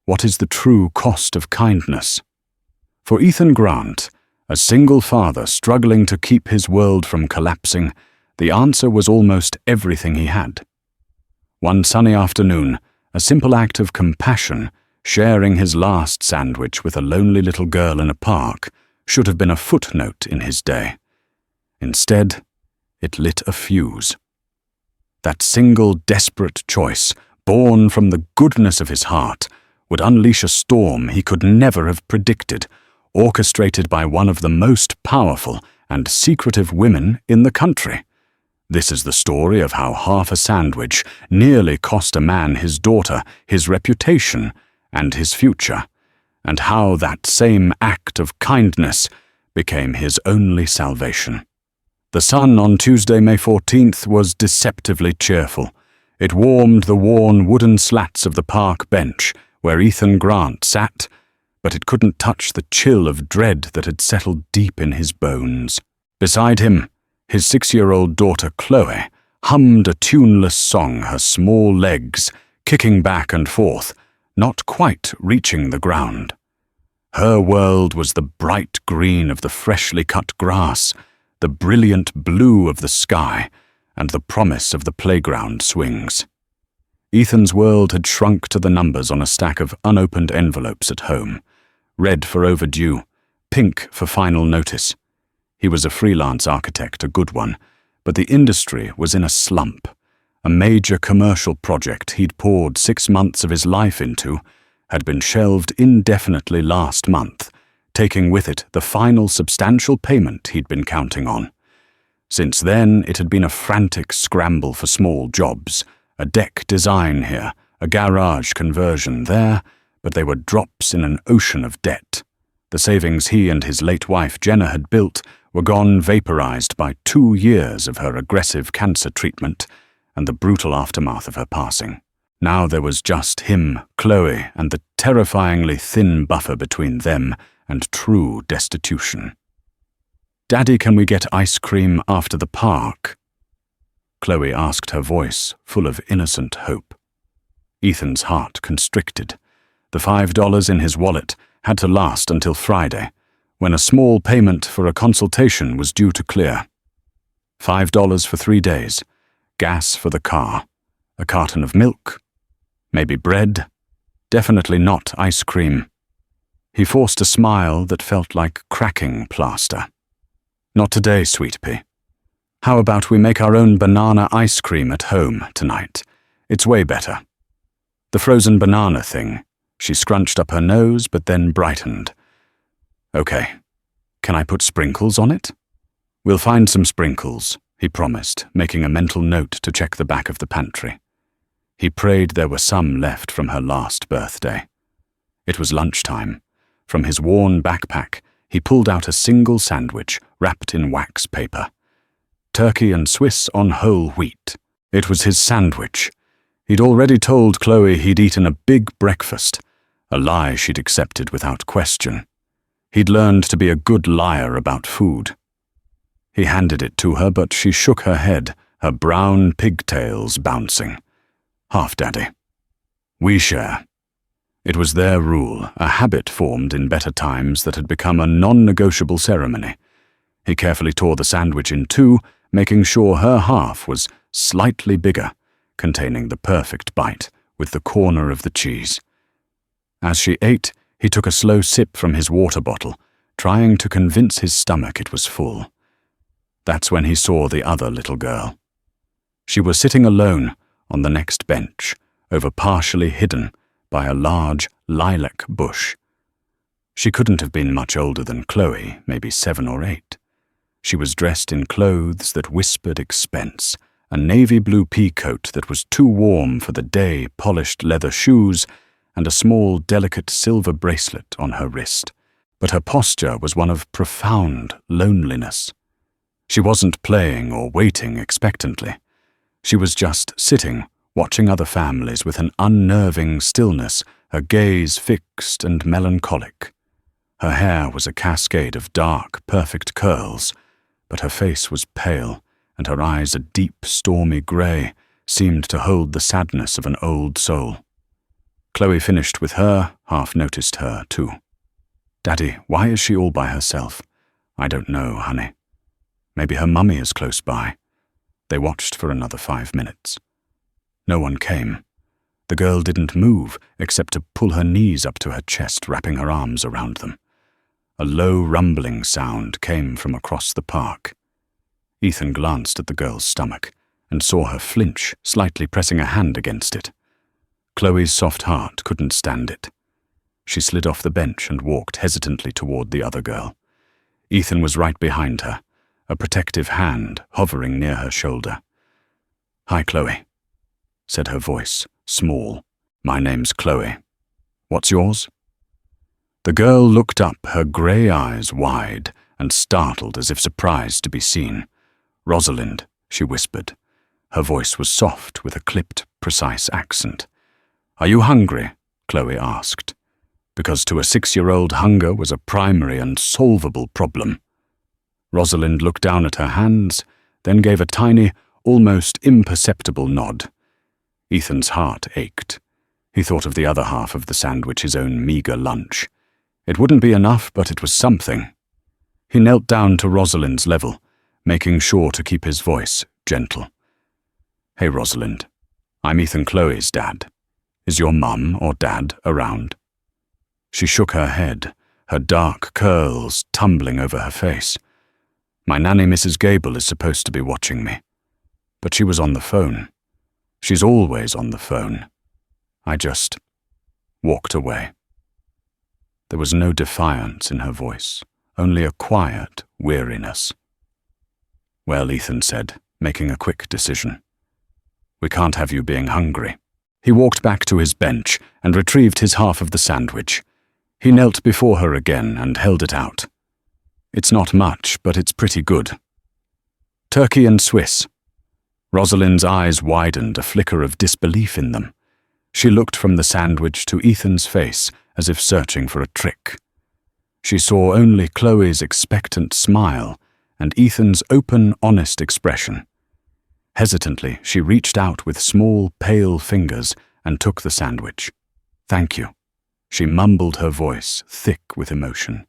What is the true cost of kindness? For Ethan Grant, a single father struggling to keep his world from collapsing, the answer was almost everything he had. One sunny afternoon, a simple act of compassion, sharing his last sandwich with a lonely little girl in a park, should have been a footnote in his day. Instead, it lit a fuse. That single desperate choice, born from the goodness of his heart, would unleash a storm he could never have predicted, orchestrated by one of the most powerful and secretive women in the country. This is the story of how half a sandwich nearly cost a man his daughter, his reputation, and his future, and how that same act of kindness became his only salvation. The sun on Tuesday, May 14th, was deceptively cheerful. It warmed the worn wooden slats of the park bench where Ethan Grant sat, but it couldn't touch the chill of dread that had settled deep in his bones. Beside him, his 6-year-old daughter Chloe hummed a tuneless song, her small legs kicking back and forth, not quite reaching the ground. Her world was the bright green of the freshly cut grass, the brilliant blue of the sky, and the promise of the playground swings. Ethan's world had shrunk to the numbers on a stack of unopened envelopes at home. Red for overdue, pink for final notice. He was a freelance architect, a good one, but the industry was in a slump. A major commercial project he'd poured 6 months of his life into had been shelved indefinitely last month, taking with it the final substantial payment he'd been counting on. Since then, it had been a frantic scramble for small jobs, a deck design here, a garage conversion there, but they were drops in an ocean of debt. The savings he and his late wife Jenna had built were gone vaporized by 2 years of her aggressive cancer treatment and the brutal aftermath of her passing. Now there was just him, Chloe, and the terrifyingly thin buffer between them and true destitution. "Daddy, can we get ice cream after the park?" Chloe asked, her voice full of innocent hope. Ethan's heart constricted. The $5 in his wallet had to last until Friday, when a small payment for a consultation was due to clear. $5 for 3 days, gas for the car, a carton of milk, maybe bread, definitely not ice cream. He forced a smile that felt like cracking plaster. "Not today, sweet pea. How about we make our own banana ice cream at home tonight? It's way better." The frozen banana thing. She scrunched up her nose but then brightened. "Okay. Can I put sprinkles on it?" "We'll find some sprinkles," he promised, making a mental note to check the back of the pantry. He prayed there were some left from her last birthday. It was lunchtime. From his worn backpack, he pulled out a single sandwich wrapped in wax paper. Turkey and Swiss on whole wheat. It was his sandwich. He'd already told Chloe he'd eaten a big breakfast, a lie she'd accepted without question. He'd learned to be a good liar about food. He handed it to her, but she shook her head, her brown pigtails bouncing. "Half, Daddy. We share." It was their rule, a habit formed in better times that had become a non-negotiable ceremony. He carefully tore the sandwich in two, making sure her half was slightly bigger, containing the perfect bite, with the corner of the cheese. As she ate, he took a slow sip from his water bottle, trying to convince his stomach it was full. That's when he saw the other little girl. She was sitting alone on the next bench, over partially hidden by a large lilac bush. She couldn't have been much older than Chloe, maybe 7 or 8. She was dressed in clothes that whispered expense, a navy blue pea coat that was too warm for the day, polished leather shoes, and a small, delicate silver bracelet on her wrist. But her posture was one of profound loneliness. She wasn't playing or waiting expectantly. She was just sitting, watching other families with an unnerving stillness, her gaze fixed and melancholic. Her hair was a cascade of dark, perfect curls, but her face was pale, and her eyes, a deep, stormy grey, seemed to hold the sadness of an old soul. Chloe finished with her, half noticed her too. "Daddy, why is she all by herself?" "I don't know, honey. Maybe her mummy is close by." They watched for another 5 minutes. No one came. The girl didn't move except to pull her knees up to her chest, wrapping her arms around them. A low rumbling sound came from across the park. Ethan glanced at the girl's stomach and saw her flinch, slightly pressing a hand against it. Chloe's soft heart couldn't stand it. She slid off the bench and walked hesitantly toward the other girl. Ethan was right behind her, a protective hand hovering near her shoulder. "Hi, Chloe," said her voice, small. "My name's Chloe. What's yours?" The girl looked up, her grey eyes wide and startled as if surprised to be seen. "Rosalind," she whispered. Her voice was soft with a clipped, precise accent. "Are you hungry?" Chloe asked, because to a 6-year-old hunger was a primary and solvable problem. Rosalind looked down at her hands, then gave a tiny, almost imperceptible nod. Ethan's heart ached. He thought of the other half of the sandwich, his own meagre lunch. It wouldn't be enough, but it was something. He knelt down to Rosalind's level, making sure to keep his voice gentle. "Hey, Rosalind, I'm Ethan Chloe's dad. Is your mum or dad around?" She shook her head, her dark curls tumbling over her face. "My nanny, Mrs. Gable, is supposed to be watching me. But she was on the phone. She's always on the phone. I just walked away." There was no defiance in her voice, only a quiet weariness. "Well," Ethan said, making a quick decision. "We can't have you being hungry." He walked back to his bench and retrieved his half of the sandwich. He knelt before her again and held it out. "It's not much, but it's pretty good. Turkey and Swiss." Rosalind's eyes widened, a flicker of disbelief in them. She looked from the sandwich to Ethan's face as if searching for a trick. She saw only Chloe's expectant smile and Ethan's open, honest expression. Hesitantly, she reached out with small, pale fingers and took the sandwich. "Thank you." She mumbled, her voice thick with emotion.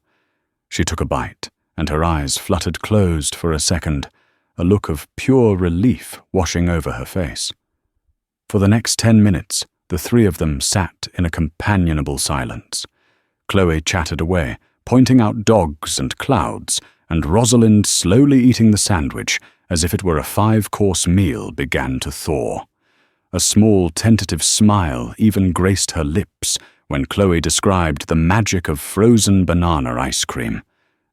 She took a bite, and her eyes fluttered closed for a second, a look of pure relief washing over her face. For the next 10 minutes, the three of them sat in a companionable silence. Chloe chattered away, pointing out dogs and clouds, and Rosalind, slowly eating the sandwich as if it were a 5-course meal, began to thaw. A small, tentative smile even graced her lips when Chloe described the magic of frozen banana ice cream.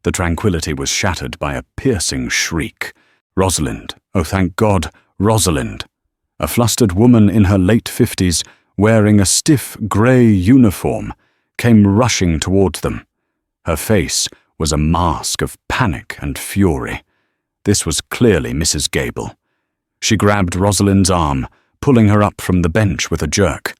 The tranquility was shattered by a piercing shriek. Rosalind, oh thank God, Rosalind! A flustered woman in her late 50s, wearing a stiff grey uniform, came rushing toward them. Her face was a mask of panic and fury. This was clearly Mrs. Gable. She grabbed Rosalind's arm, pulling her up from the bench with a jerk.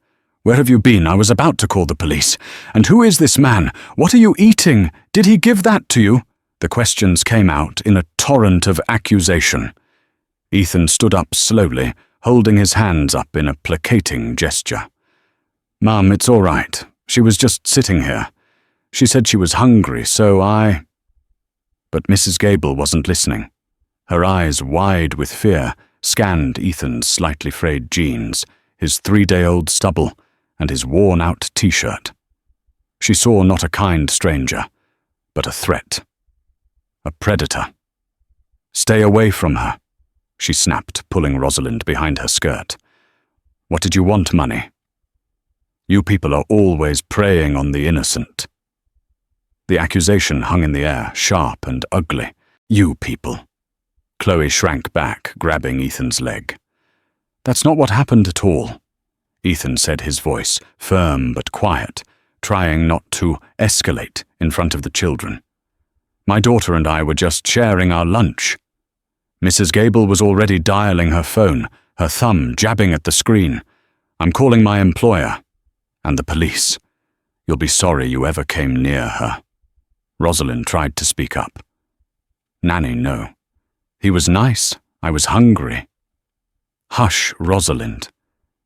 "Where have you been? I was about to call the police. And who is this man? What are you eating? Did he give that to you?" The questions came out in a torrent of accusation. Ethan stood up slowly, holding his hands up in a placating gesture. "Mum, it's all right. She was just sitting here. She said she was hungry, so I—" But Mrs. Gable wasn't listening. Her eyes, wide with fear, scanned Ethan's slightly frayed jeans, his 3-day-old stubble, and his worn-out t-shirt. She saw not a kind stranger, but a threat. A predator. "Stay away from her," she snapped, pulling Rosalind behind her skirt. "What did you want, Money? You people are always preying on the innocent." The accusation hung in the air, sharp and ugly. "You people." Chloe shrank back, grabbing Ethan's leg. "That's not what happened at all," Ethan said, his voice firm but quiet, trying not to escalate in front of the children. "My daughter and I were just sharing our lunch." Mrs. Gable was already dialing her phone, her thumb jabbing at the screen. "I'm calling my employer. And the police. You'll be sorry you ever came near her." Rosalind tried to speak up. "Nanny, no. He was nice. I was hungry." "Hush, Rosalind.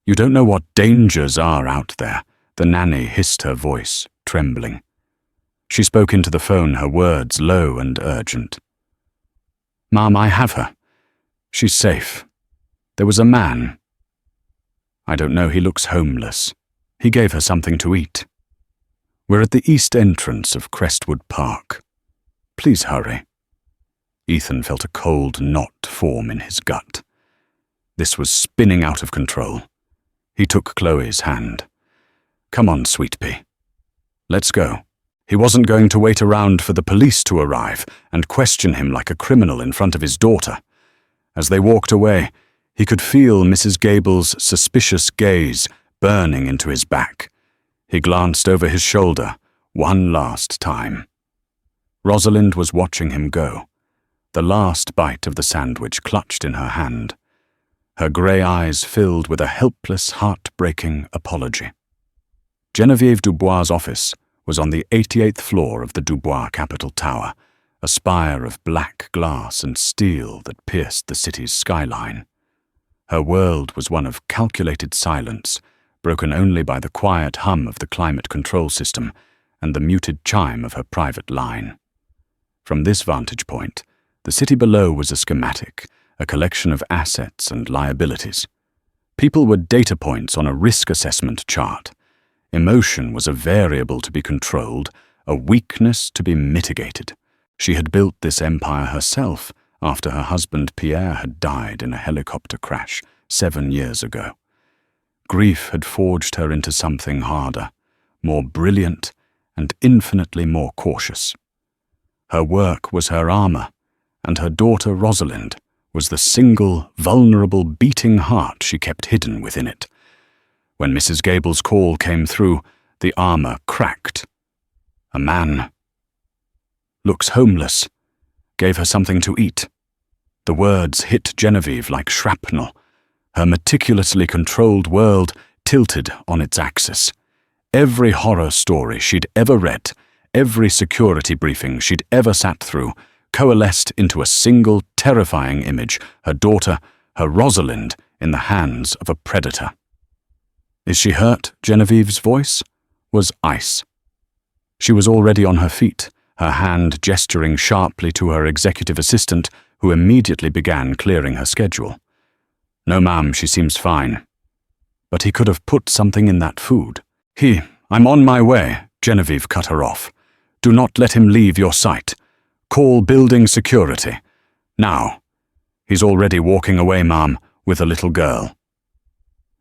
You don't know what dangers are out there. The nanny hissed her voice, trembling. She spoke into the phone, her words low and urgent. "Ma'am, I have her. She's safe. There was a man. I don't know, he looks homeless. He gave her something to eat. We're at the east entrance of Crestwood Park. Please hurry." Ethan felt a cold knot form in his gut. This was spinning out of control. He took Chloe's hand. "Come on, sweet pea. Let's go." He wasn't going to wait around for the police to arrive and question him like a criminal in front of his daughter. As they walked away, he could feel Mrs. Gable's suspicious gaze burning into his back. He glanced over his shoulder one last time. Rosalind was watching him go, the last bite of the sandwich clutched in her hand. Her grey eyes filled with a helpless, heartbreaking apology. Genevieve Dubois' office was on the 88th floor of the Dubois Capitol Tower, a spire of black glass and steel that pierced the city's skyline. Her world was one of calculated silence, broken only by the quiet hum of the climate control system and the muted chime of her private line. From this vantage point, the city below was a schematic, a collection of assets and liabilities. People were data points on a risk assessment chart. Emotion was a variable to be controlled, a weakness to be mitigated. She had built this empire herself after her husband Pierre had died in a helicopter crash 7 years ago. Grief had forged her into something harder, more brilliant, and infinitely more cautious. Her work was her armor, and her daughter Rosalind was the single, vulnerable, beating heart she kept hidden within it. When Mrs. Gable's call came through, the armor cracked. A man. "Looks homeless. Gave her something to eat." The words hit Genevieve like shrapnel. Her meticulously controlled world tilted on its axis. Every horror story she'd ever read, every security briefing she'd ever sat through, coalesced into a single terrifying image, her daughter, her Rosalind, in the hands of a predator. "Is she hurt?" Genevieve's voice was ice. She was already on her feet, her hand gesturing sharply to her executive assistant, who immediately began clearing her schedule. "No, ma'am, she seems fine." But he could have put something in that food. "I'm on my way," Genevieve cut her off. "Do not let him leave your sight. Call building security. Now." "He's already walking away, ma'am, with a little girl."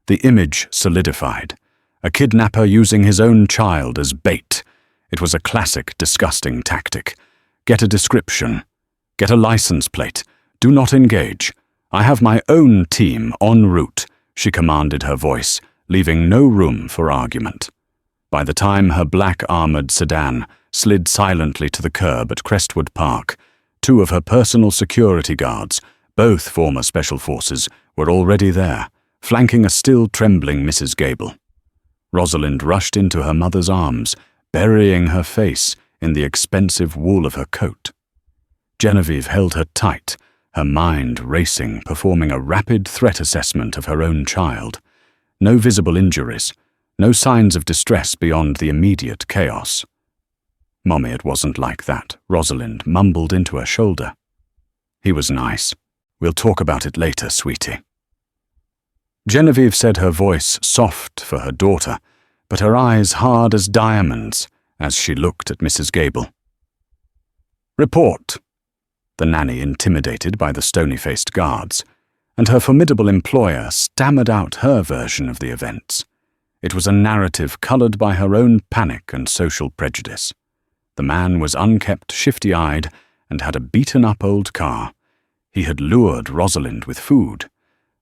The image solidified. A kidnapper using his own child as bait. It was a classic, disgusting tactic. "Get a description. Get a license plate. Do not engage. I have my own team en route," she commanded, her voice, leaving no room for argument. By the time her black armored sedan slid silently to the curb at Crestwood Park, 2 of her personal security guards, both former special forces, were already there, flanking a still trembling Mrs. Gable. Rosalind rushed into her mother's arms, burying her face in the expensive wool of her coat. Genevieve held her tight, her mind racing, performing a rapid threat assessment of her own child. No visible injuries, no signs of distress beyond the immediate chaos. "Mommy, it wasn't like that," Rosalind mumbled into her shoulder. "He was nice. We'll talk about it later, sweetie." Genevieve said, her voice soft for her daughter, but her eyes hard as diamonds as she looked at Mrs. Gable. "Report," the nanny intimidated by the stony-faced guards, and her formidable employer stammered out her version of the events. It was a narrative coloured by her own panic and social prejudice. The man was unkempt, shifty-eyed, and had a beaten-up old car. He had lured Rosalind with food.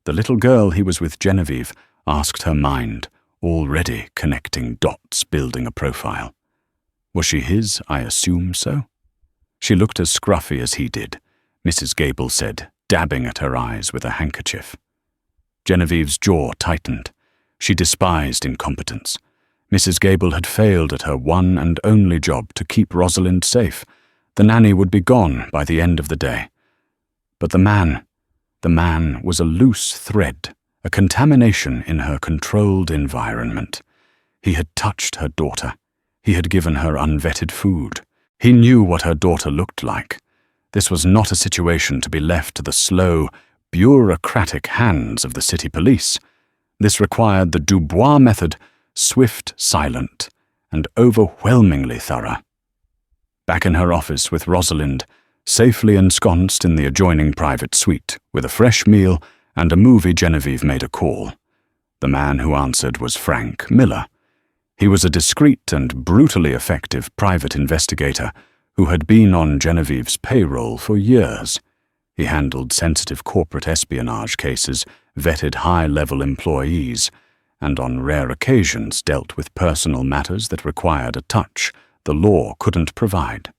The little girl he was with, Genevieve, asked her mind, already connecting dots, building a profile. Was she his? I assume so. She looked as scruffy as he did, Mrs. Gable said, dabbing at her eyes with a handkerchief. Genevieve's jaw tightened. She despised incompetence. Mrs. Gable had failed at her one and only job to keep Rosalind safe. The nanny would be gone by the end of the day. But the man was a loose thread, a contamination in her controlled environment. He had touched her daughter. He had given her unvetted food. He knew what her daughter looked like. This was not a situation to be left to the slow, bureaucratic hands of the city police. This required the Dubois method, swift, silent, and overwhelmingly thorough. Back in her office with Rosalind, safely ensconced in the adjoining private suite, with a fresh meal and a movie, Genevieve made a call. The man who answered was Frank Miller. He was a discreet and brutally effective private investigator who had been on Genevieve's payroll for years. He handled sensitive corporate espionage cases, vetted high-level employees, and on rare occasions dealt with personal matters that required a touch the law couldn't provide.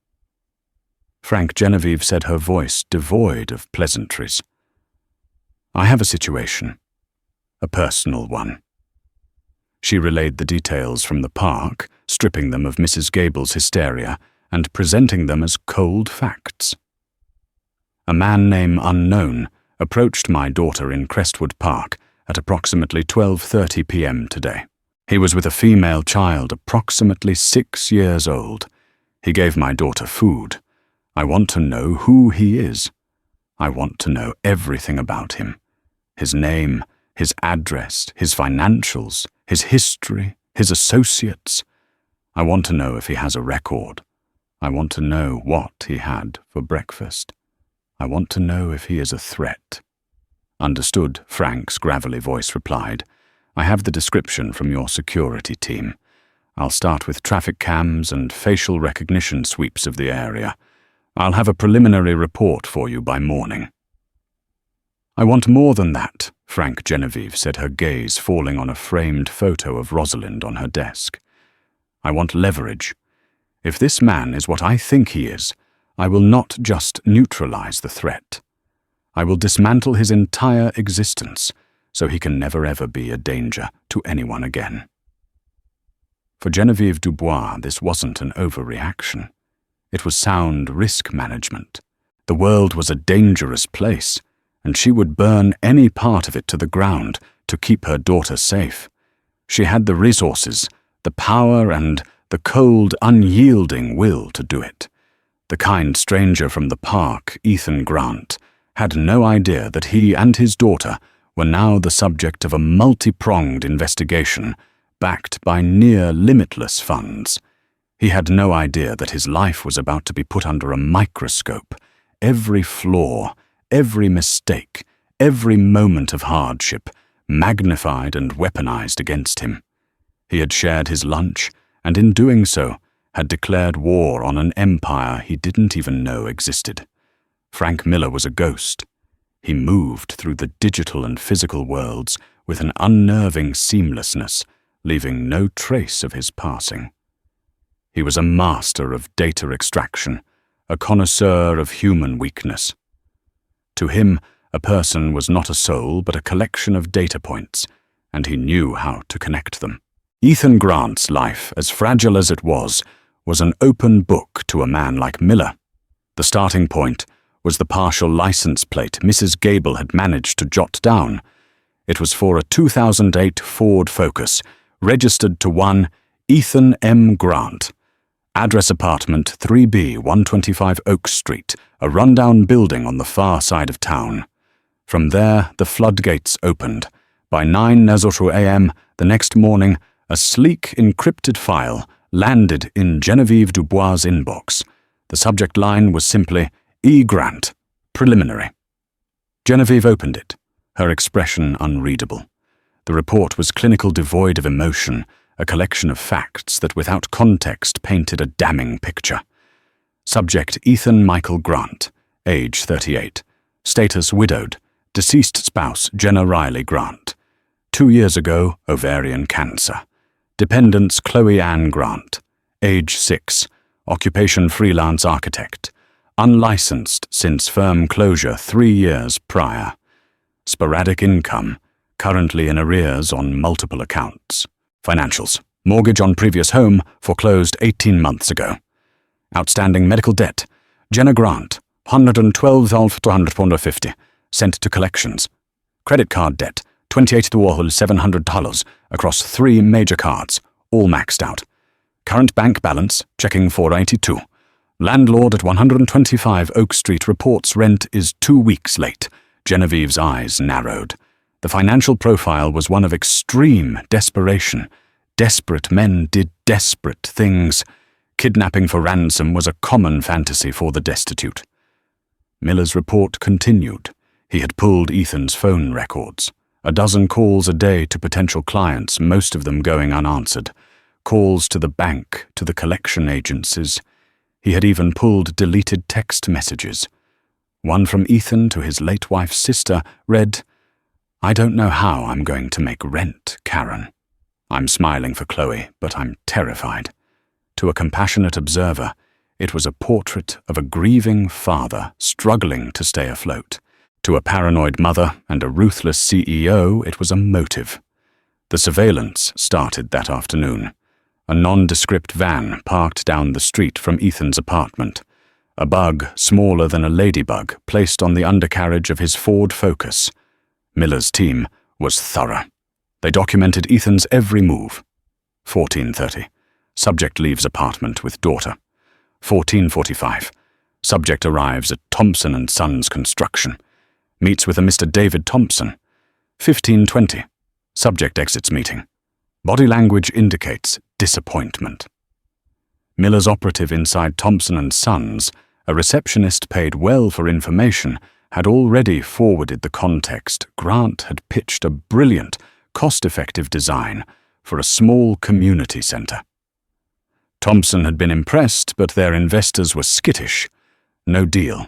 Frank, Genevieve said, her voice devoid of pleasantries. "I have a situation. A personal one." She relayed the details from the park, stripping them of Mrs. Gable's hysteria and presenting them as cold facts. "A man named Unknown approached my daughter in Crestwood Park at approximately 12:30 p.m. today. He was with a female child approximately 6 years old. He gave my daughter food. I want to know who he is. I want to know everything about him. His name, his address, his financials, his history, his associates. I want to know if he has a record. I want to know what he had for breakfast. I want to know if he is a threat." "Understood," Frank's gravelly voice replied. "I have the description from your security team. I'll start with traffic cams and facial recognition sweeps of the area. I'll have a preliminary report for you by morning." "I want more than that," Frank, Genevieve said, her gaze falling on a framed photo of Rosalind on her desk. "I want leverage. If this man is what I think he is, I will not just neutralize the threat. I will dismantle his entire existence so he can never ever be a danger to anyone again." For Genevieve Dubois, this wasn't an overreaction. It was sound risk management. The world was a dangerous place, and she would burn any part of it to the ground to keep her daughter safe. She had the resources, the power, and the cold, unyielding will to do it. The kind stranger from the park, Ethan Grant, had no idea that he and his daughter were now the subject of a multi-pronged investigation backed by near-limitless funds. He had no idea that his life was about to be put under a microscope. Every flaw, every mistake, every moment of hardship, magnified and weaponized against him. He had shared his lunch, and in doing so, had declared war on an empire he didn't even know existed. Frank Miller was a ghost. He moved through the digital and physical worlds with an unnerving seamlessness, leaving no trace of his passing. He was a master of data extraction, a connoisseur of human weakness. To him, a person was not a soul but a collection of data points, and he knew how to connect them. Ethan Grant's life, as fragile as it was an open book to a man like Miller. The starting point was the partial license plate Mrs. Gable had managed to jot down. It was for a 2008 Ford Focus, registered to one Ethan M. Grant. Address apartment 3B, 125 Oak Street, a rundown building on the far side of town. From there, the floodgates opened. By 9:00 a.m. the next morning, a sleek, encrypted file landed in Genevieve Dubois' inbox. The subject line was simply, "E. Grant, preliminary." Genevieve opened it, her expression unreadable. The report was clinical, devoid of emotion, a collection of facts that without context painted a damning picture. Subject Ethan Michael Grant, age 38, status widowed, deceased spouse Jenna Riley Grant. 2 years ago, ovarian cancer. Dependents Chloe Ann Grant, age 6, occupation freelance architect, unlicensed since firm closure 3 years prior. Sporadic income, currently in arrears on multiple accounts. Financials: mortgage on previous home, foreclosed 18 months ago. Outstanding medical debt: Jenna Grant, $112,250, sent to collections. Credit card debt: $28,700 across 3 major cards, all maxed out. Current bank balance, checking 482. Landlord at 125 Oak Street reports rent is 2 weeks late. Genevieve's eyes narrowed. The financial profile was one of extreme desperation. Desperate men did desperate things. Kidnapping for ransom was a common fantasy for the destitute. Miller's report continued. He had pulled Ethan's phone records. 12 calls a day to potential clients, most of them going unanswered. Calls to the bank, to the collection agencies. He had even pulled deleted text messages. One from Ethan to his late wife's sister read, "I don't know how I'm going to make rent, Karen. I'm smiling for Chloe, but I'm terrified." To a compassionate observer, it was a portrait of a grieving father struggling to stay afloat. To a paranoid mother and a ruthless CEO, it was a motive. The surveillance started that afternoon. A nondescript van parked down the street from Ethan's apartment. A bug smaller than a ladybug placed on the undercarriage of his Ford Focus. Miller's team was thorough. They documented Ethan's every move. 14:30. Subject leaves apartment with daughter. 14:45. Subject arrives at Thompson & Sons Construction. Meets with a Mr. David Thompson. 15:20. Subject exits meeting. Body language indicates disappointment. Miller's operative inside Thompson & Sons, a receptionist paid well for information, had already forwarded the context. Grant had pitched a brilliant, cost-effective design for a small community center. Thompson had been impressed, but their investors were skittish. No deal.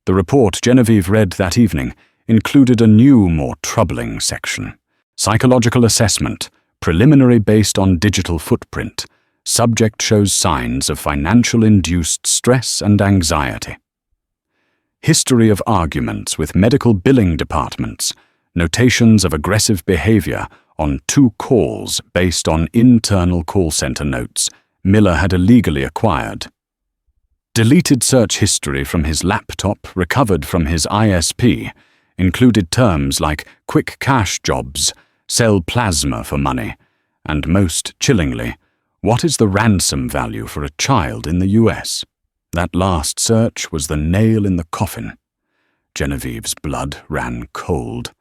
The report Genevieve read that evening included a new, more troubling section. Psychological assessment, preliminary based on digital footprint. Subject shows signs of financial-induced stress and anxiety. History of arguments with medical billing departments. Notations of aggressive behavior on 2 calls based on internal call center notes Miller had illegally acquired. Deleted search history from his laptop recovered from his ISP included terms like quick cash jobs, sell plasma for money, and most chillingly, what is the ransom value for a child in the US? That last search was the nail in the coffin. Genevieve's blood ran cold.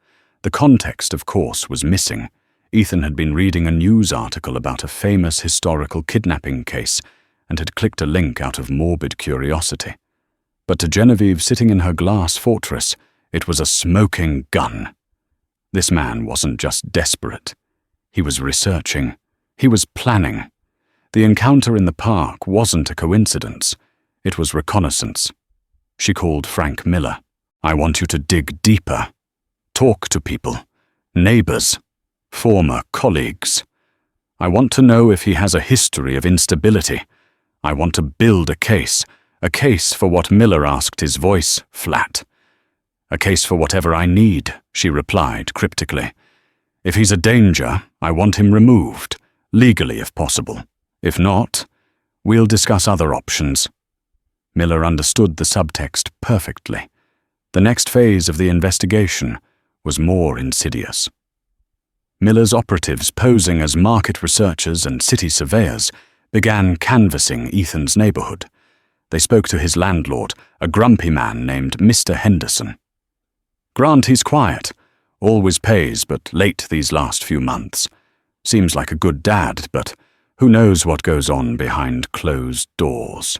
The context, of course, was missing. Ethan had been reading a news article about a famous historical kidnapping case and had clicked a link out of morbid curiosity. But to Genevieve sitting in her glass fortress, it was a smoking gun. This man wasn't just desperate. He was researching. He was planning. The encounter in the park wasn't a coincidence. It was reconnaissance. She called Frank Miller. "I want you to dig deeper. Talk to people. Neighbors. Former colleagues. I want to know if he has a history of instability. I want to build a case for what Miller asked, his voice flat. A case for whatever I need," she replied cryptically. "If he's a danger, I want him removed, legally if possible. If not, we'll discuss other options." Miller understood the subtext perfectly. The next phase of the investigation was more insidious. Miller's operatives, posing as market researchers and city surveyors, began canvassing Ethan's neighborhood. They spoke to his landlord, a grumpy man named Mr. Henderson. "Grant, he's quiet. Always pays, but late these last few months. Seems like a good dad, but who knows what goes on behind closed doors."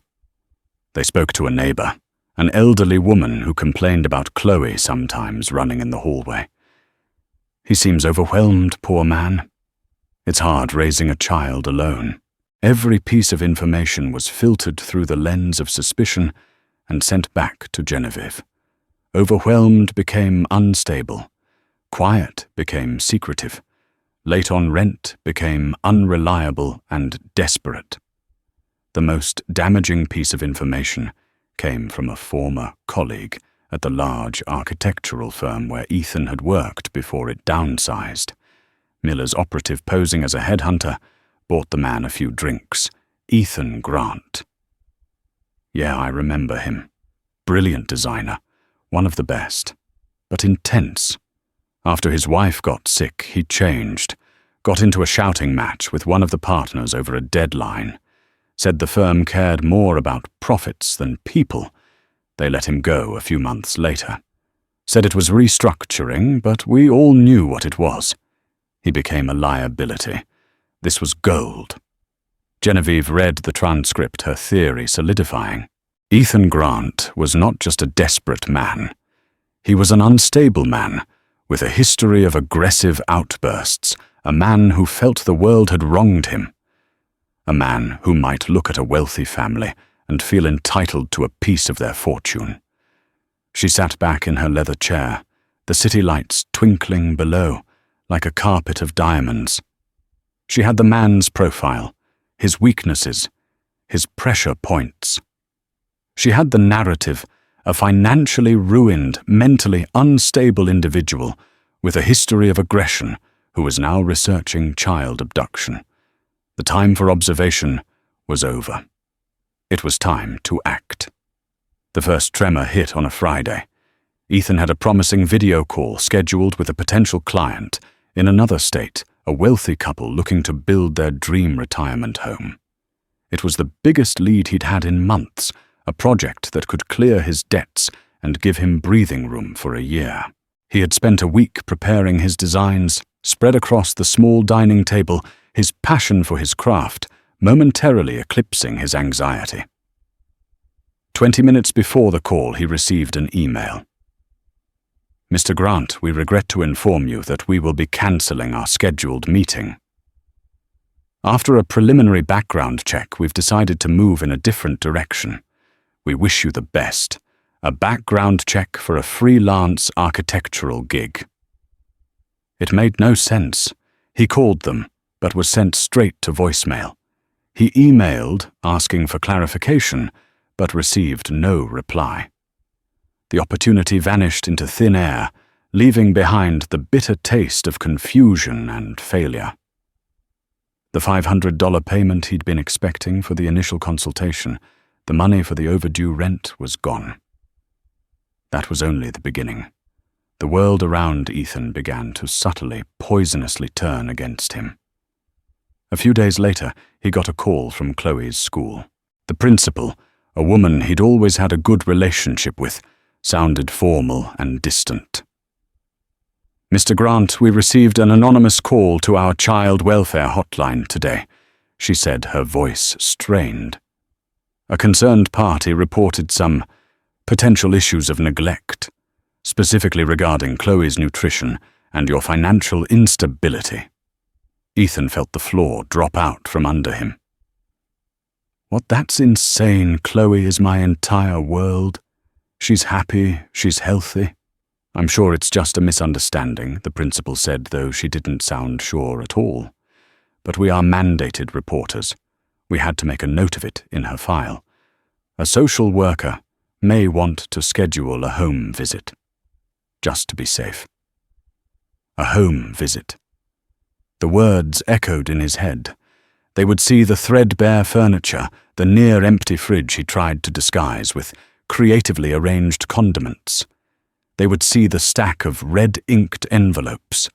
They spoke to a neighbor, an elderly woman who complained about Chloe sometimes running in the hallway. "He seems overwhelmed, poor man. It's hard raising a child alone." Every piece of information was filtered through the lens of suspicion and sent back to Genevieve. Overwhelmed became unstable. Quiet became secretive. Late on rent became unreliable and desperate. The most damaging piece of information came from a former colleague at the large architectural firm where Ethan had worked before it downsized. Miller's operative, posing as a headhunter, bought the man a few drinks. Ethan Grant. "Yeah, I remember him. Brilliant designer, one of the best, but intense. After his wife got sick, he changed. got into a shouting match with one of the partners over a deadline, said the firm cared more about profits than people. They let him go a few months later. Said it was restructuring, but we all knew what it was. He became a liability. This was gold. Genevieve read the transcript, her theory solidifying. Ethan Grant was not just a desperate man. He was an unstable man, with a history of aggressive outbursts, a man who felt the world had wronged him. A man who might look at a wealthy family and feel entitled to a piece of their fortune. She sat back in her leather chair, the city lights twinkling below like a carpet of diamonds. She had the man's profile, his weaknesses, his pressure points. She had the narrative, a financially ruined, mentally unstable individual with a history of aggression who was now researching child abduction. The time for observation was over. It was time to act. The first tremor hit on a Friday. Ethan had a promising video call scheduled with a potential client in another state, a wealthy couple looking to build their dream retirement home. It was the biggest lead he'd had in months, a project that could clear his debts and give him breathing room for a year. He had spent a week preparing his designs, spread across the small dining table, his passion for his craft momentarily eclipsing his anxiety. 20 minutes before the call, he received an email. "Mr. Grant, we regret to inform you that we will be cancelling our scheduled meeting. After a preliminary background check, we've decided to move in a different direction. We wish you the best. A background check for a freelance architectural gig." It made no sense. He called them, but was sent straight to voicemail. He emailed, asking for clarification, but received no reply. The opportunity vanished into thin air, leaving behind the bitter taste of confusion and failure. The $500 payment he'd been expecting for the initial consultation, the money for the overdue rent, was gone. That was only the beginning. The world around Ethan began to subtly, poisonously turn against him. A few days later, he got a call from Chloe's school. The principal, a woman he'd always had a good relationship with, sounded formal and distant. "Mr. Grant, we received an anonymous call to our child welfare hotline today," she said, her voice strained. A concerned party reported some potential issues of neglect, specifically regarding Chloe's nutrition and your financial instability. Ethan felt the floor drop out from under him. "What, that's insane. Chloe is my entire world. She's happy, she's healthy." "I'm sure it's just a misunderstanding," the principal said, though she didn't sound sure at all. "But we are mandated reporters. We had to make a note of it in her file. A social worker may want to schedule a home visit. Just to be safe." A home visit. The words echoed in his head. They would see the threadbare furniture, the near-empty fridge he tried to disguise with creatively arranged condiments. They would see the stack of red-inked envelopes.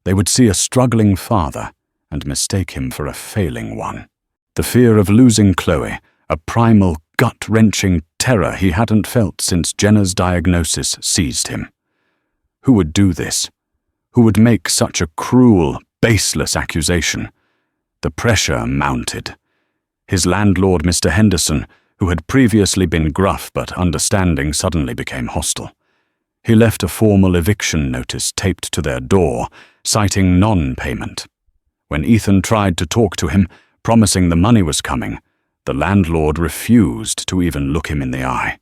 They would see a struggling father and mistake him for a failing one. The fear of losing Chloe, a primal, gut-wrenching terror he hadn't felt since Jenna's diagnosis, seized him. Who would do this? Who would make such a cruel, baseless accusation? The pressure mounted. His landlord, Mr. Henderson, who had previously been gruff but understanding, suddenly became hostile. He left a formal eviction notice taped to their door, citing non-payment. When Ethan tried to talk to him, promising the money was coming, the landlord refused to even look him in the eye.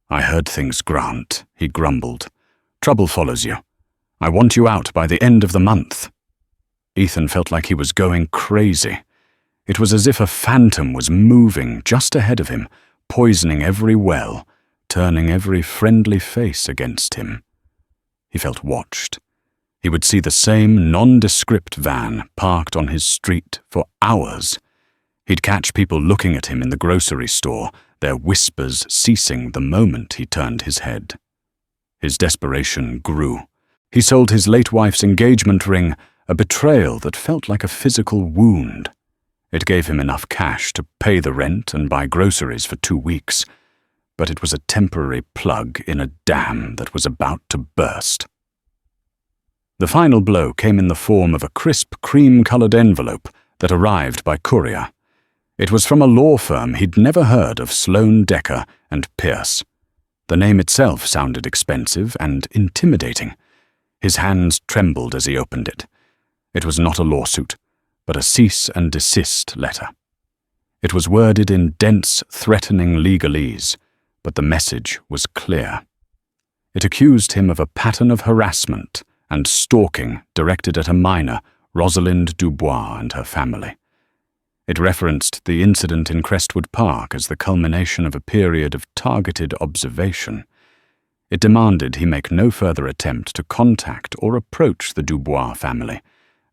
"I heard things, Grant," he grumbled. "Trouble follows you. I want you out by the end of the month." Ethan felt like he was going crazy. It was as if a phantom was moving just ahead of him, poisoning every well, turning every friendly face against him. He felt watched. He would see the same nondescript van parked on his street for hours. He'd catch people looking at him in the grocery store, their whispers ceasing the moment he turned his head. His desperation grew. He sold his late wife's engagement ring, a betrayal that felt like a physical wound. It gave him enough cash to pay the rent and buy groceries for 2 weeks, but it was a temporary plug in a dam that was about to burst. The final blow came in the form of a crisp, cream-colored envelope that arrived by courier. It was from a law firm he'd never heard of, Sloane Decker and Pierce. The name itself sounded expensive and intimidating. His hands trembled as he opened it. It was not a lawsuit, but a cease and desist letter. It was worded in dense, threatening legalese, but the message was clear. It accused him of a pattern of harassment and stalking directed at a minor, Rosalind Dubois, and her family. It referenced the incident in Crestwood Park as the culmination of a period of targeted observation. It demanded he make no further attempt to contact or approach the Dubois family,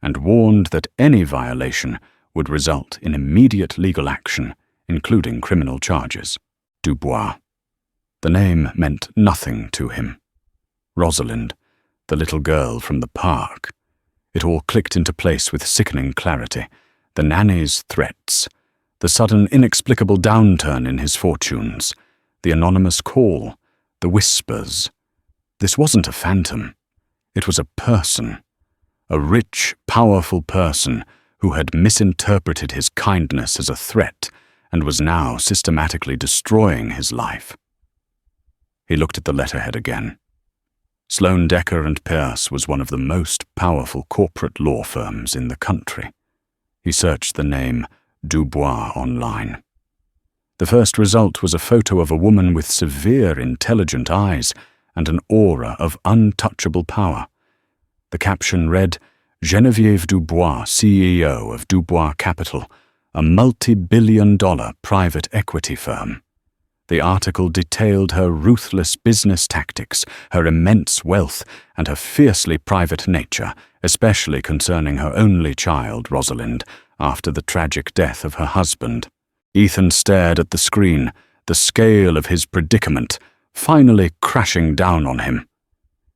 and warned that any violation would result in immediate legal action, including criminal charges. Dubois. The name meant nothing to him. Rosalind, the little girl from the park. It all clicked into place with sickening clarity. The nanny's threats, the sudden inexplicable downturn in his fortunes, the anonymous call, the whispers. This wasn't a phantom. It was a person. A rich, powerful person who had misinterpreted his kindness as a threat and was now systematically destroying his life. He looked at the letterhead again. Sloane Decker and Pierce was one of the most powerful corporate law firms in the country. He searched the name Dubois online. The first result was a photo of a woman with severe, intelligent eyes and an aura of untouchable power. The caption read, "Genevieve Dubois, CEO of Dubois Capital, a multi-billion-dollar private equity firm." The article detailed her ruthless business tactics, her immense wealth, and her fiercely private nature, especially concerning her only child, Rosalind, after the tragic death of her husband. Ethan stared at the screen, the scale of his predicament finally crashing down on him.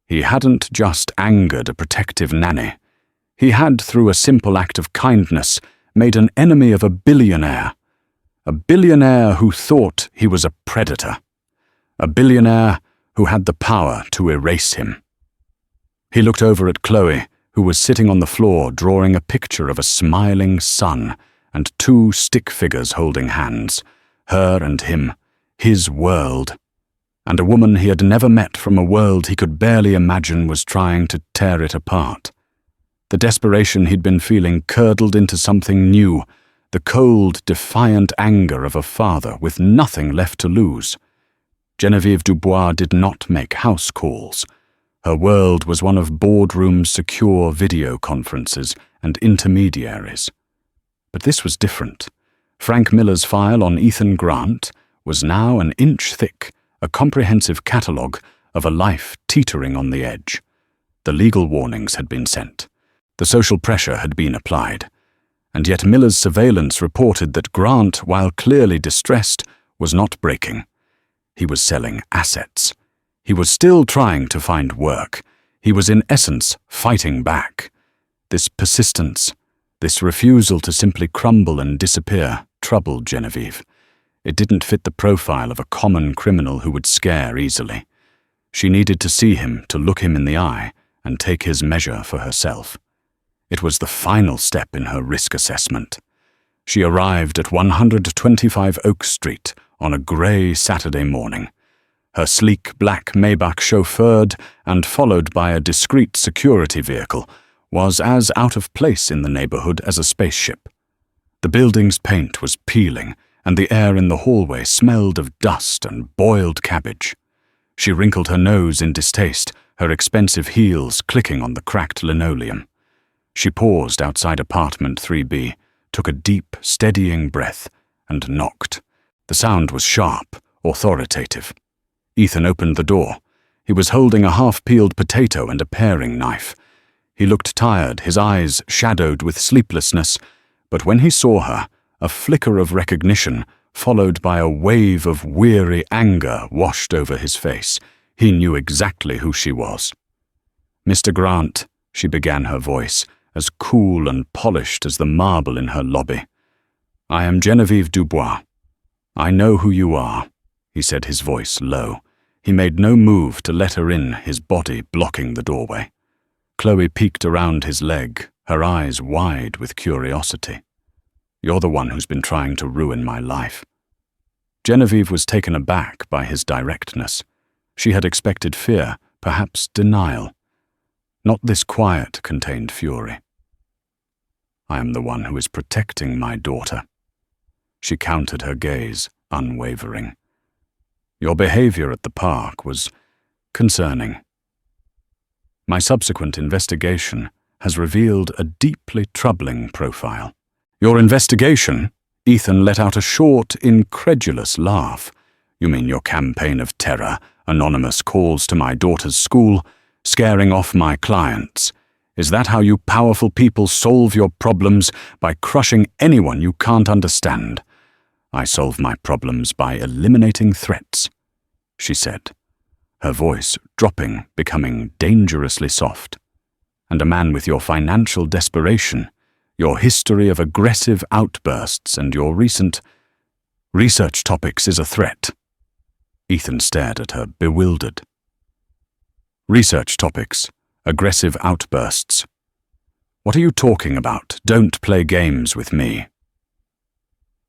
He hadn't just angered a protective nanny. He had, through a simple act of kindness, made an enemy of a billionaire. A billionaire who thought he was a predator. A billionaire who had the power to erase him. He looked over at Chloe, who was sitting on the floor drawing a picture of a smiling sun and 2 stick figures holding hands, her and him, his world, and a woman he had never met from a world he could barely imagine was trying to tear it apart. The desperation he'd been feeling curdled into something new, the cold, defiant anger of a father with nothing left to lose. Genevieve Dubois did not make house calls. Her world was one of boardroom secure video conferences and intermediaries. But this was different. Frank Miller's file on Ethan Grant was now an inch thick, a comprehensive catalogue of a life teetering on the edge. The legal warnings had been sent. The social pressure had been applied. And yet Miller's surveillance reported that Grant, while clearly distressed, was not breaking. He was selling assets. He was still trying to find work. He was in essence fighting back. This persistence, this refusal to simply crumble and disappear, troubled Genevieve. It didn't fit the profile of a common criminal who would scare easily. She needed to see him, to look him in the eye, and take his measure for herself. It was the final step in her risk assessment. She arrived at 125 Oak Street on a grey Saturday morning. Her sleek black Maybach, chauffeured and followed by a discreet security vehicle, was as out of place in the neighborhood as a spaceship. The building's paint was peeling, and the air in the hallway smelled of dust and boiled cabbage. She wrinkled her nose in distaste, her expensive heels clicking on the cracked linoleum. She paused outside apartment 3B, took a deep, steadying breath, and knocked. The sound was sharp, authoritative. Ethan opened the door. He was holding a half-peeled potato and a paring knife. He looked tired, his eyes shadowed with sleeplessness, but when he saw her, a flicker of recognition, followed by a wave of weary anger, washed over his face. He knew exactly who she was. "Mr. Grant," she began, her voice as cool and polished as the marble in her lobby. "I am Genevieve Dubois. I know who you are," he said, his voice low. He made no move to let her in, his body blocking the doorway. Chloe peeked around his leg, her eyes wide with curiosity. "You're the one who's been trying to ruin my life." Genevieve was taken aback by his directness. She had expected fear, perhaps denial. Not this quiet, contained fury. "I am the one who is protecting my daughter." She countered her gaze, unwavering. "Your behavior at the park was concerning. My subsequent investigation has revealed a deeply troubling profile." "Your investigation?" Ethan let out a short, incredulous laugh. "You mean your campaign of terror, anonymous calls to my daughter's school, scaring off my clients? Is that how you powerful people solve your problems, by crushing anyone you can't understand?" "I solve my problems by eliminating threats," she said, her voice dropping, becoming dangerously soft. "And a man with your financial desperation, your history of aggressive outbursts, and your recent research topics is a threat." Ethan stared at her, bewildered. "Research topics, aggressive outbursts. What are you talking about? Don't play games with me."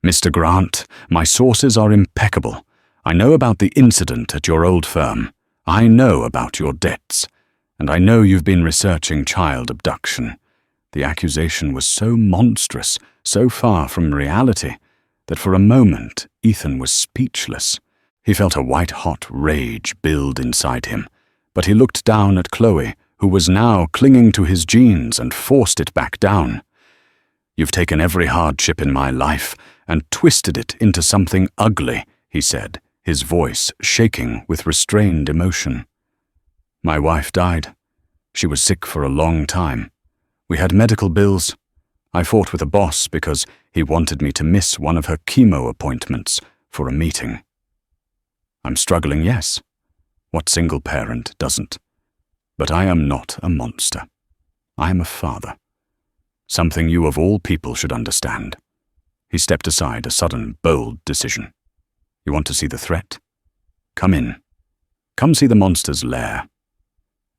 "Mr. Grant, my sources are impeccable. I know about the incident at your old firm. I know about your debts. And I know you've been researching child abduction." The accusation was so monstrous, so far from reality, that for a moment Ethan was speechless. He felt a white-hot rage build inside him, but he looked down at Chloe, who was now clinging to his jeans, and forced it back down. "You've taken every hardship in my life and twisted it into something ugly," he said, his voice shaking with restrained emotion. "My wife died. She was sick for a long time. We had medical bills. I fought with a boss because he wanted me to miss one of her chemo appointments for a meeting. I'm struggling, yes. What single parent doesn't? But I am not a monster. I am a father. Something you of all people should understand." He stepped aside, a sudden, bold decision. "You want to see the threat? Come in. Come see the monster's lair."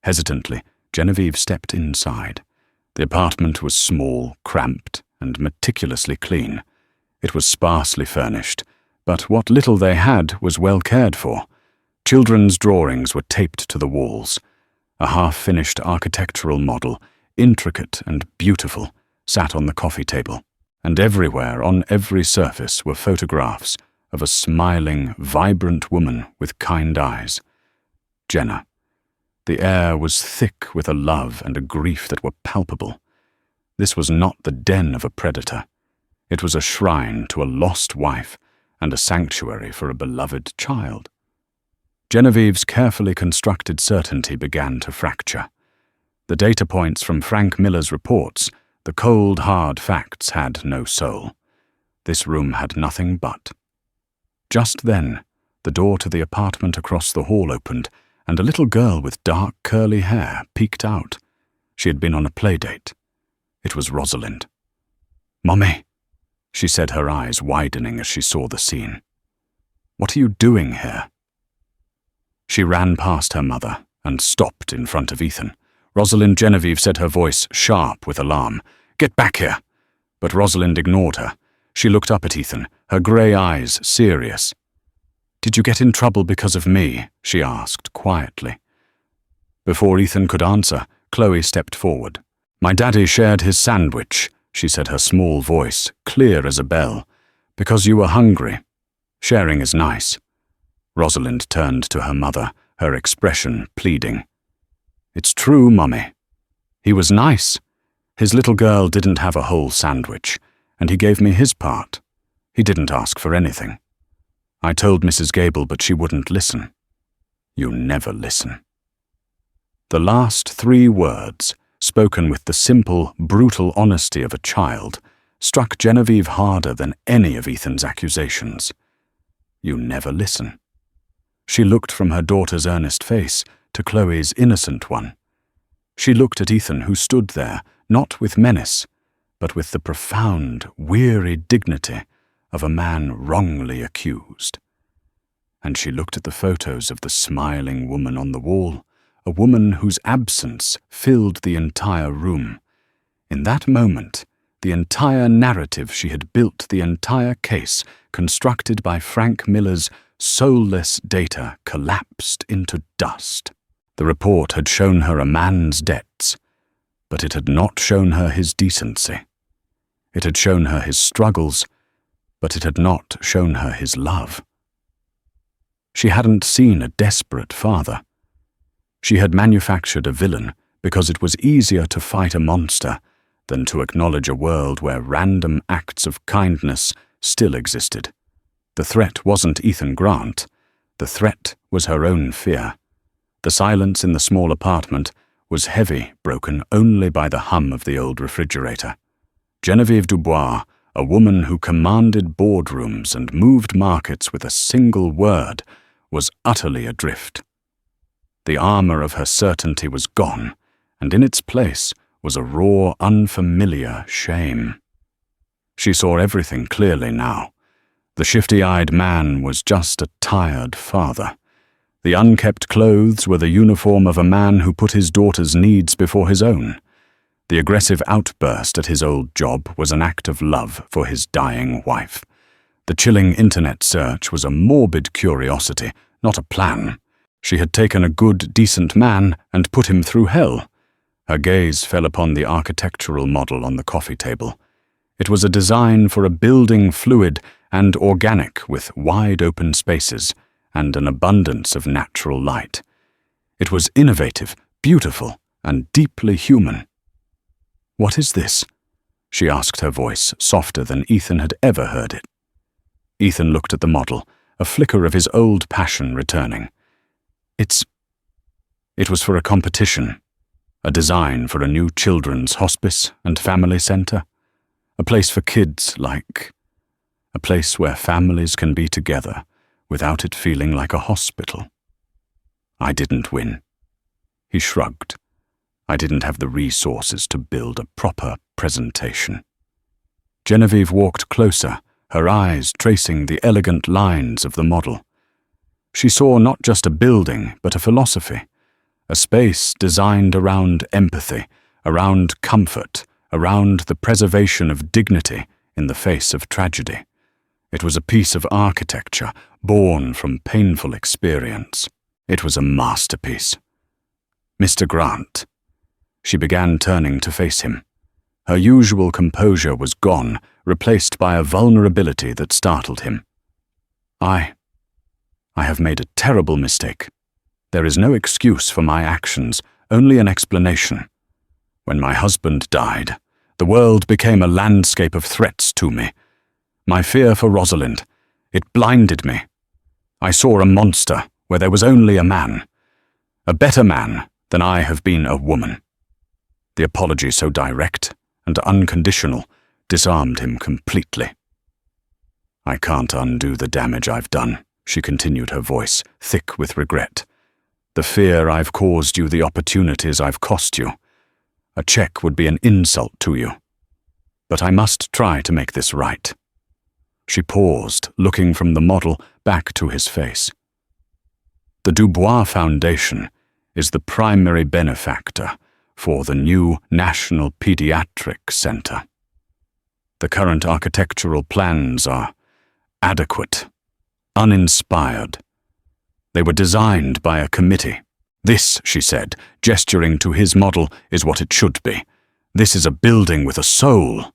Hesitantly, Genevieve stepped inside. The apartment was small, cramped, and meticulously clean. It was sparsely furnished, but what little they had was well cared for. Children's drawings were taped to the walls. A half-finished architectural model, intricate and beautiful, sat on the coffee table, and everywhere, on every surface, were photographs of a smiling, vibrant woman with kind eyes. Jenna. The air was thick with a love and a grief that were palpable. This was not the den of a predator. It was a shrine to a lost wife and a sanctuary for a beloved child. Genevieve's carefully constructed certainty began to fracture. The data points from Frank Miller's reports, the cold, hard facts, had no soul. This room had nothing but. Just then, the door to the apartment across the hall opened, and a little girl with dark, curly hair peeked out. She had been on a playdate. It was Rosalind. "Mommy," she said, her eyes widening as she saw the scene. "What are you doing here?" She ran past her mother and stopped in front of Ethan. "Rosalind," Genevieve said, her voice sharp with alarm. "Get back here!" But Rosalind ignored her. She looked up at Ethan, her grey eyes serious. "Did you get in trouble because of me?" she asked quietly. Before Ethan could answer, Chloe stepped forward. "My daddy shared his sandwich," she said, her small voice clear as a bell. "Because you were hungry. Sharing is nice." Rosalind turned to her mother, her expression pleading. "It's true, Mummy. He was nice. His little girl didn't have a whole sandwich, and he gave me his part. He didn't ask for anything. I told Mrs. Gable, but she wouldn't listen. You never listen." The last 3 words, spoken with the simple, brutal honesty of a child, struck Genevieve harder than any of Ethan's accusations. You never listen. She looked from her daughter's earnest face to Chloe's innocent one. She looked at Ethan, who stood there, not with menace, but with the profound, weary dignity of a man wrongly accused. And she looked at the photos of the smiling woman on the wall, a woman whose absence filled the entire room. In that moment, the entire narrative she had built, the entire case constructed by Frank Miller's soulless data, collapsed into dust. The report had shown her a man's debts, but it had not shown her his decency. It had shown her his struggles, but it had not shown her his love. She hadn't seen a desperate father. She had manufactured a villain because it was easier to fight a monster than to acknowledge a world where random acts of kindness still existed. The threat wasn't Ethan Grant. The threat was her own fear. The silence in the small apartment was heavy, broken only by the hum of the old refrigerator. Genevieve Dubois, a woman who commanded boardrooms and moved markets with a single word, was utterly adrift. The armor of her certainty was gone, and in its place was a raw, unfamiliar shame. She saw everything clearly now. The shifty-eyed man was just a tired father. The unkept clothes were the uniform of a man who put his daughter's needs before his own. The aggressive outburst at his old job was an act of love for his dying wife. The chilling internet search was a morbid curiosity, not a plan. She had taken a good, decent man and put him through hell. Her gaze fell upon the architectural model on the coffee table. It was a design for a building fluid and organic with wide open spaces and an abundance of natural light. It was innovative, beautiful, and deeply human. "What is this?" she asked, her voice softer than Ethan had ever heard it. Ethan looked at the model, a flicker of his old passion returning. It was for a competition, a design for a new children's hospice and family center, a place for kids a place where families can be together without it feeling like a hospital. I didn't win. He shrugged. I didn't have the resources to build a proper presentation. Genevieve walked closer, her eyes tracing the elegant lines of the model. She saw not just a building, but a philosophy, a space designed around empathy, around comfort, around the preservation of dignity in the face of tragedy. It was a piece of architecture born from painful experience. It was a masterpiece. "Mr. Grant." She began turning to face him. Her usual composure was gone, replaced by a vulnerability that startled him. I have made a terrible mistake. There is no excuse for my actions, only an explanation. When my husband died, the world became a landscape of threats to me. My fear for Rosalind, it blinded me. I saw a monster where there was only a man, a better man than I have been a woman. The apology, so direct and unconditional, disarmed him completely. "I can't undo the damage I've done," she continued, her voice thick with regret. "The fear I've caused you, the opportunities I've cost you. A check would be an insult to you. But I must try to make this right." She paused, looking from the model back to his face. "The Dubois Foundation is the primary benefactor for the new National Pediatric Center. The current architectural plans are adequate, uninspired. They were designed by a committee. This," she said, gesturing to his model, "is what it should be. This is a building with a soul."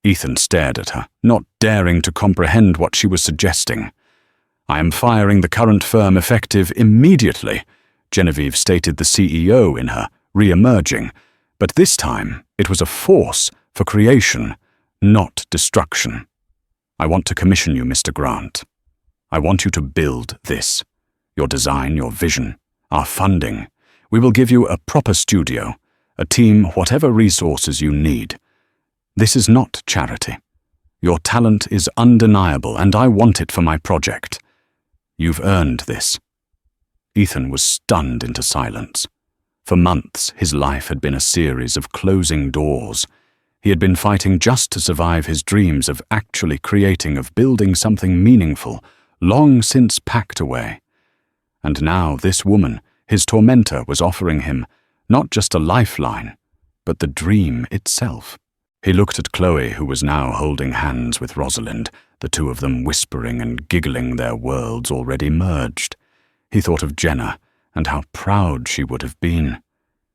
Ethan stared at her, not daring to comprehend what she was suggesting. "I am firing the current firm effective immediately," Genevieve stated, the CEO in her, re-emerging. But this time, it was a force for creation, not destruction. "I want to commission you, Mr. Grant. I want you to build this. Your design, your vision, our funding. We will give you a proper studio, a team, whatever resources you need. This is not charity. Your talent is undeniable, and I want it for my project. You've earned this." Ethan was stunned into silence. For months, his life had been a series of closing doors. He had been fighting just to survive his dreams of actually creating, of building something meaningful, long since packed away. And now this woman, his tormentor, was offering him not just a lifeline, but the dream itself. He looked at Chloe, who was now holding hands with Rosalind, the two of them whispering and giggling, their worlds already merged. He thought of Jenna, and how proud she would have been.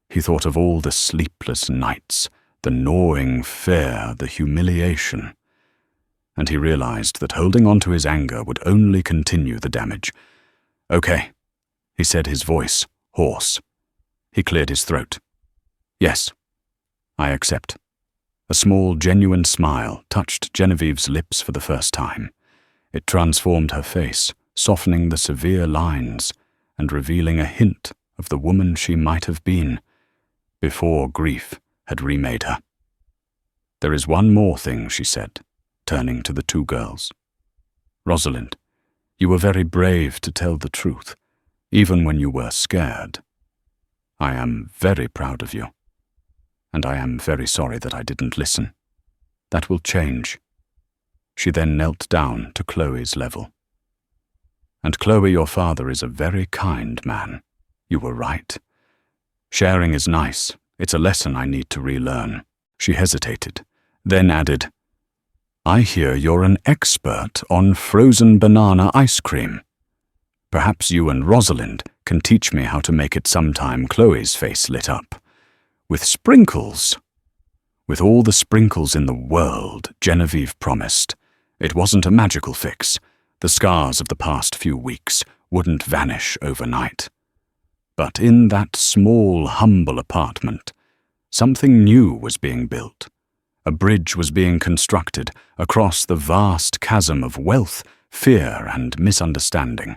He thought of all the sleepless nights, the gnawing fear, the humiliation. And he realized that holding on to his anger would only continue the damage. "Okay," he said, his voice hoarse. He cleared his throat. "Yes, I accept." A small, genuine smile touched Genevieve's lips for the first time. It transformed her face, softening the severe lines and revealing a hint of the woman she might have been before grief had remade her. "There is one more thing," she said, turning to the two girls. "Rosalind, you were very brave to tell the truth, even when you were scared. I am very proud of you, and I am very sorry that I didn't listen. That will change." She then knelt down to Chloe's level. "And Chloe, your father is a very kind man. You were right. Sharing is nice. It's a lesson I need to relearn." She hesitated, then added, "I hear you're an expert on frozen banana ice cream. Perhaps you and Rosalind can teach me how to make it sometime." Chloe's face lit up. "With sprinkles." "With all the sprinkles in the world," Genevieve promised. It wasn't a magical fix. The scars of the past few weeks wouldn't vanish overnight. But in that small, humble apartment, something new was being built. A bridge was being constructed across the vast chasm of wealth, fear, and misunderstanding.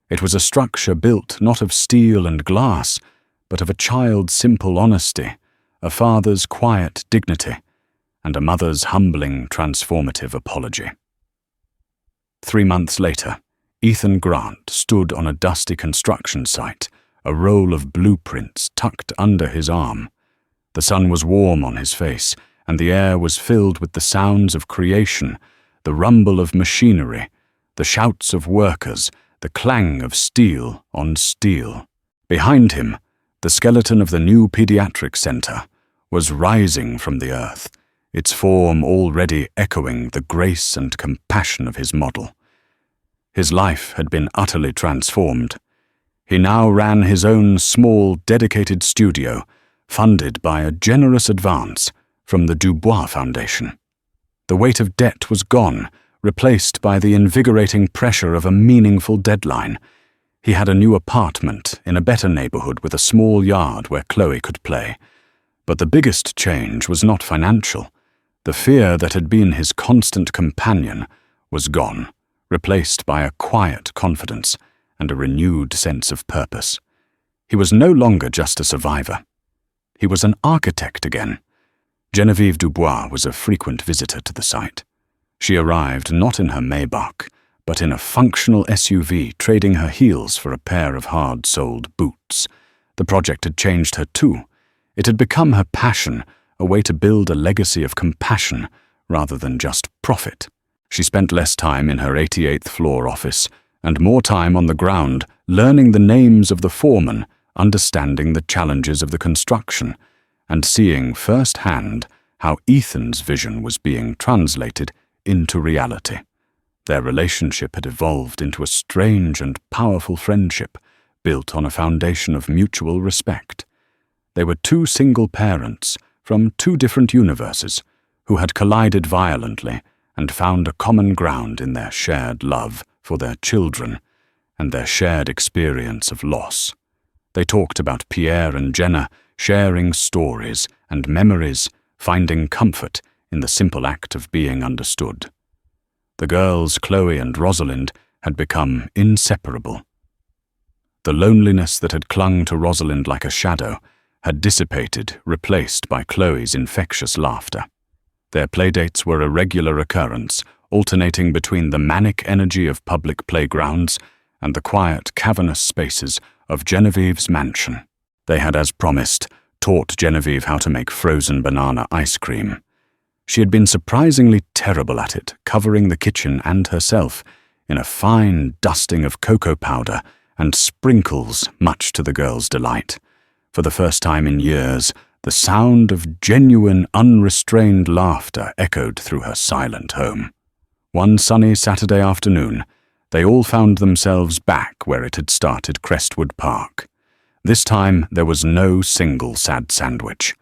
It was a structure built not of steel and glass, but of a child's simple honesty, a father's quiet dignity, and a mother's humbling, transformative apology. 3 months later, Ethan Grant stood on a dusty construction site, a roll of blueprints tucked under his arm. The sun was warm on his face, and the air was filled with the sounds of creation, the rumble of machinery, the shouts of workers, the clang of steel on steel. Behind him, the skeleton of the new pediatric center was rising from the earth, its form already echoing the grace and compassion of his model. His life had been utterly transformed. He now ran his own small, dedicated studio, funded by a generous advance from the Dubois Foundation. The weight of debt was gone, replaced by the invigorating pressure of a meaningful deadline. He had a new apartment in a better neighborhood with a small yard where Chloe could play. But the biggest change was not financial. The fear that had been his constant companion was gone, replaced by a quiet confidence and a renewed sense of purpose. He was no longer just a survivor. He was an architect again. Genevieve Dubois was a frequent visitor to the site. She arrived not in her Maybach, but in a functional SUV, trading her heels for a pair of hard-soled boots. The project had changed her too. It had become her passion, a way to build a legacy of compassion rather than just profit. She spent less time in her 88th floor office and more time on the ground, learning the names of the foremen, understanding the challenges of the construction, and seeing firsthand how Ethan's vision was being translated into reality. Their relationship had evolved into a strange and powerful friendship, built on a foundation of mutual respect. They were two single parents from two different universes who had collided violently and found a common ground in their shared love for their children and their shared experience of loss. They talked about Pierre and Jenna, sharing stories and memories, finding comfort in the simple act of being understood. The girls, Chloe and Rosalind, had become inseparable. The loneliness that had clung to Rosalind like a shadow had dissipated, replaced by Chloe's infectious laughter. Their playdates were a regular occurrence, alternating between the manic energy of public playgrounds and the quiet, cavernous spaces of Genevieve's mansion. They had, as promised, taught Genevieve how to make frozen banana ice cream. She had been surprisingly terrible at it, covering the kitchen and herself in a fine dusting of cocoa powder and sprinkles, much to the girls' delight. For the first time in years, the sound of genuine, unrestrained laughter echoed through her silent home. One sunny Saturday afternoon, they all found themselves back where it had started, Crestwood Park. This time there was no single sad sandwich.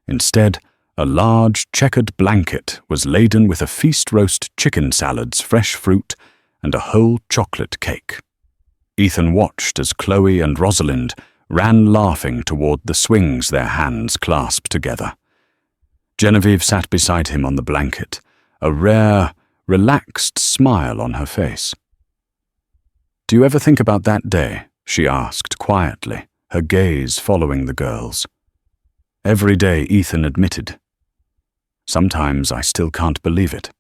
Instead, a large checkered blanket was laden with a feast-roast chicken salads, fresh fruit, and a whole chocolate cake. Ethan watched as Chloe and Rosalind ran laughing toward the swings, their hands clasped together. Genevieve sat beside him on the blanket, a rare, relaxed smile on her face. "Do you ever think about that day?" she asked quietly, her gaze following the girls. "Every day," Ethan admitted. "Sometimes I still can't believe it.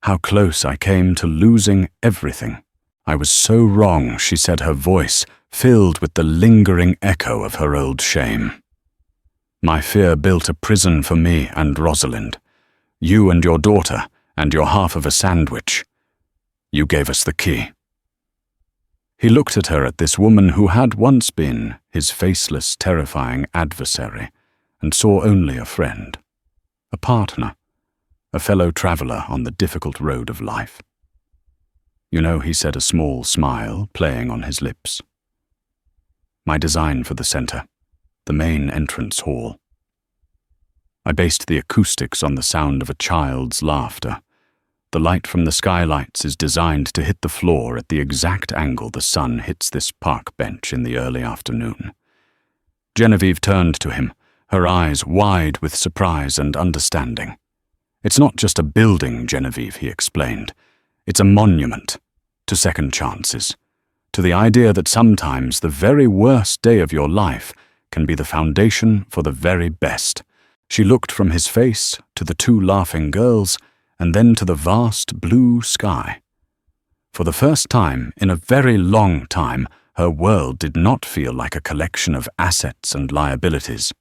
How close I came to losing everything. I was so wrong," she said, her voice filled with the lingering echo of her old shame. "My fear built a prison for me and Rosalind. You and your daughter, and your half of a sandwich. You gave us the key." He looked at her, at this woman who had once been his faceless, terrifying adversary, and saw only a friend, a partner, a fellow traveler on the difficult road of life. "You know," he said, a small smile playing on his lips. "My design for the center, the main entrance hall. I based the acoustics on the sound of a child's laughter. The light from the skylights is designed to hit the floor at the exact angle the sun hits this park bench in the early afternoon." Genevieve turned to him, her eyes wide with surprise and understanding. "It's not just a building, Genevieve," he explained. "It's a monument to second chances, to the idea that sometimes the very worst day of your life can be the foundation for the very best." She looked from his face to the two laughing girls and then to the vast blue sky. For the first time in a very long time, her world did not feel like a collection of assets and liabilities.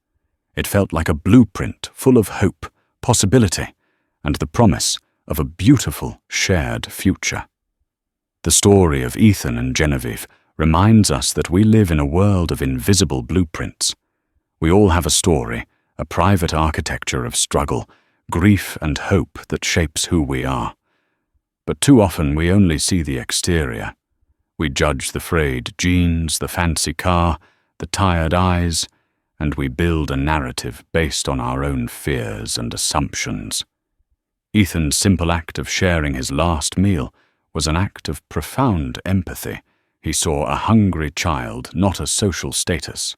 It felt like a blueprint full of hope, possibility, and the promise of a beautiful shared future. The story of Ethan and Genevieve reminds us that we live in a world of invisible blueprints. We all have a story, a private architecture of struggle, grief and hope that shapes who we are. But too often we only see the exterior. We judge the frayed jeans, the fancy car, the tired eyes, and we build a narrative based on our own fears and assumptions. Ethan's simple act of sharing his last meal was an act of profound empathy. He saw a hungry child, not a social status.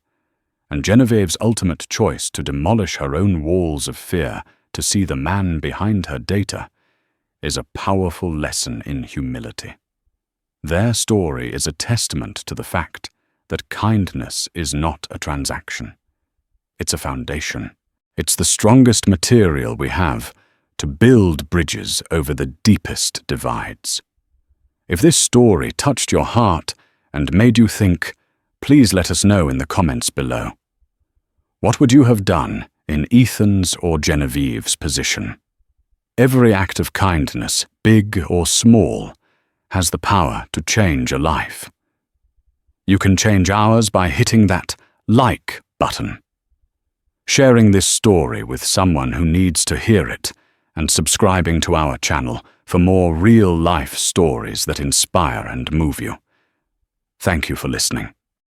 And Genevieve's ultimate choice to demolish her own walls of fear to see the man behind her data is a powerful lesson in humility. Their story is a testament to the fact that kindness is not a transaction. It's a foundation. It's the strongest material we have to build bridges over the deepest divides. If this story touched your heart and made you think, please let us know in the comments below. What would you have done in Ethan's or Genevieve's position? Every act of kindness, big or small, has the power to change a life. You can change ours by hitting that like button, sharing this story with someone who needs to hear it, and subscribing to our channel for more real-life stories that inspire and move you. Thank you for listening.